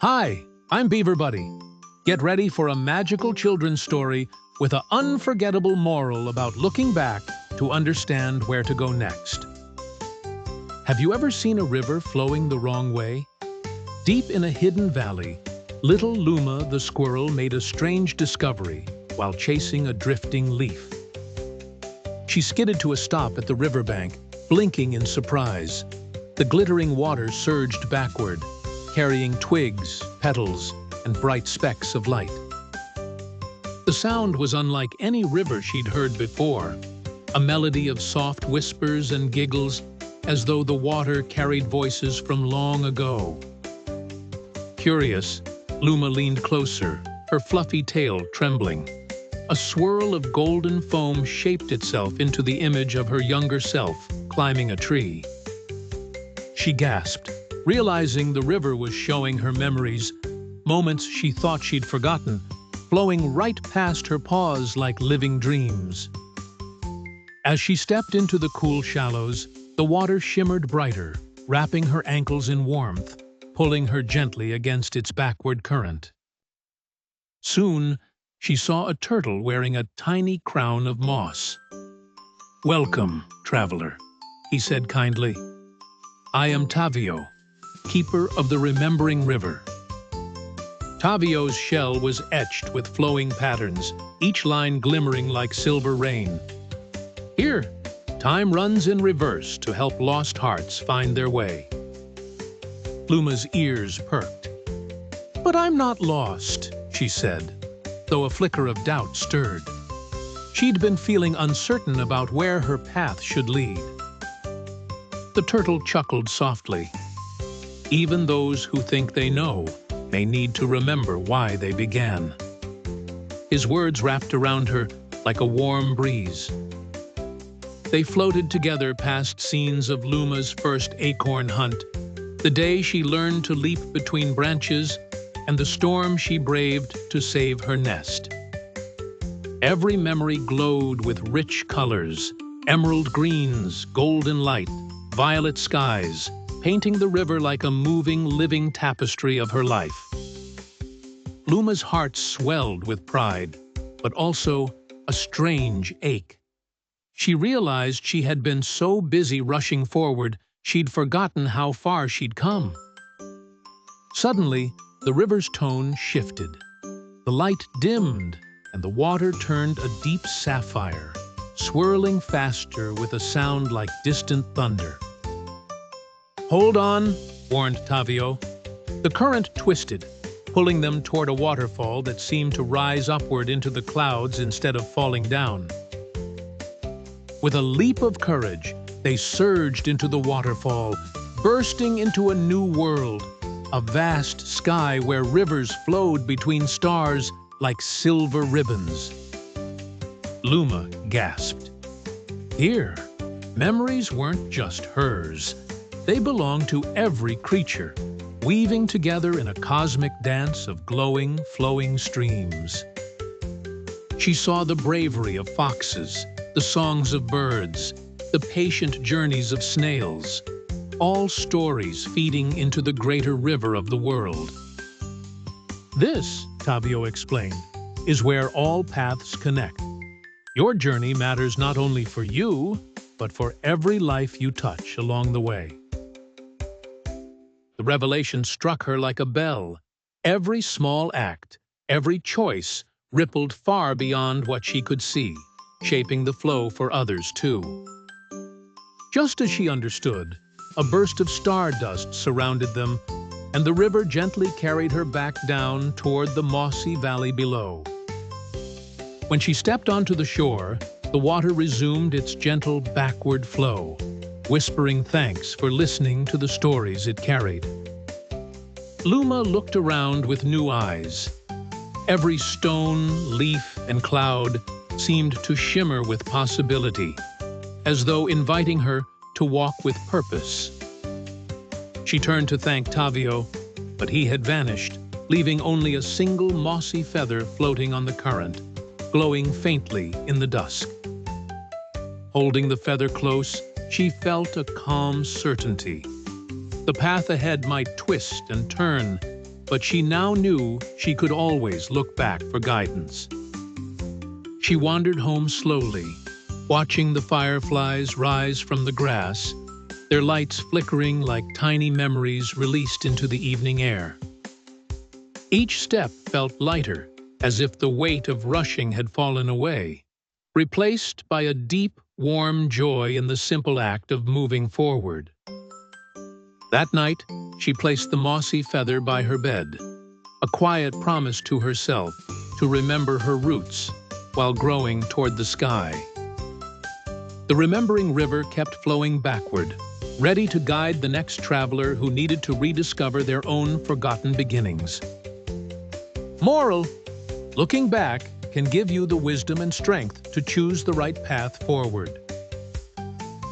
Hi, I'm Beaver Buddy. Get ready for a magical children's story with an unforgettable moral about looking back to understand where to go next. Have you ever seen a river flowing the wrong way? Deep in a hidden valley, little Luma the squirrel made a strange discovery while chasing a drifting leaf. She skidded to a stop at the riverbank, blinking in surprise. The glittering water surged backward, carrying twigs, petals, and bright specks of light. The sound was unlike any river she'd heard before, a melody of soft whispers and giggles, as though the water carried voices from long ago. Curious, Luma leaned closer, her fluffy tail trembling. A swirl of golden foam shaped itself into the image of her younger self climbing a tree. She gasped, realizing the river was showing her memories, moments she thought she'd forgotten, flowing right past her paws like living dreams. As she stepped into the cool shallows, the water shimmered brighter, wrapping her ankles in warmth, pulling her gently against its backward current. Soon, she saw a turtle wearing a tiny crown of moss. "Welcome, traveler," he said kindly. "I am Tavio, keeper of the Remembering River." Tavio's shell was etched with flowing patterns, each line glimmering like silver rain. "Here, time runs in reverse to help lost hearts find their way." Luma's ears perked. "But I'm not lost," she said, though a flicker of doubt stirred. She'd been feeling uncertain about where her path should lead. The turtle chuckled softly. "Even those who think they know may need to remember why they began." His words wrapped around her like a warm breeze. They floated together past scenes of Luma's first acorn hunt, the day she learned to leap between branches, and the storm she braved to save her nest. Every memory glowed with rich colors, emerald greens, golden light, violet skies, painting the river like a moving, living tapestry of her life. Luma's heart swelled with pride, but also a strange ache. She realized she had been so busy rushing forward, she'd forgotten how far she'd come. Suddenly, the river's tone shifted. The light dimmed, and the water turned a deep sapphire, swirling faster with a sound like distant thunder. "Hold on," warned Tavio. The current twisted, pulling them toward a waterfall that seemed to rise upward into the clouds instead of falling down. With a leap of courage, they surged into the waterfall, bursting into a new world, a vast sky where rivers flowed between stars like silver ribbons. Luma gasped. Here, memories weren't just hers. They belonged to every creature, weaving together in a cosmic dance of glowing, flowing streams. She saw the bravery of foxes, the songs of birds, the patient journeys of snails, all stories feeding into the greater river of the world. "This," Tavio explained, "is where all paths connect. Your journey matters not only for you, but for every life you touch along the way." The revelation struck her like a bell. Every small act, every choice rippled far beyond what she could see, shaping the flow for others too. Just as she understood, a burst of stardust surrounded them, and the river gently carried her back down toward the mossy valley below. When she stepped onto the shore, the water resumed its gentle backward flow, whispering thanks for listening to the stories it carried. Luma looked around with new eyes. Every stone, leaf, and cloud seemed to shimmer with possibility, as though inviting her to walk with purpose. She turned to thank Tavio, but he had vanished, leaving only a single mossy feather floating on the current, glowing faintly in the dusk. Holding the feather close, she felt a calm certainty. The path ahead might twist and turn, but she now knew she could always look back for guidance. She wandered home slowly, watching the fireflies rise from the grass, their lights flickering like tiny memories released into the evening air. Each step felt lighter, as if the weight of rushing had fallen away, replaced by a deep, warm joy in the simple act of moving forward. That night, she placed the mossy feather by her bed, a quiet promise to herself to remember her roots while growing toward the sky. The remembering river kept flowing backward, ready to guide the next traveler who needed to rediscover their own forgotten beginnings. Moral: looking back can give you the wisdom and strength to choose the right path forward.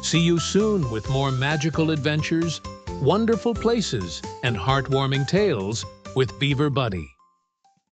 See you soon with more magical adventures, wonderful places, and heartwarming tales with Beaver Buddy.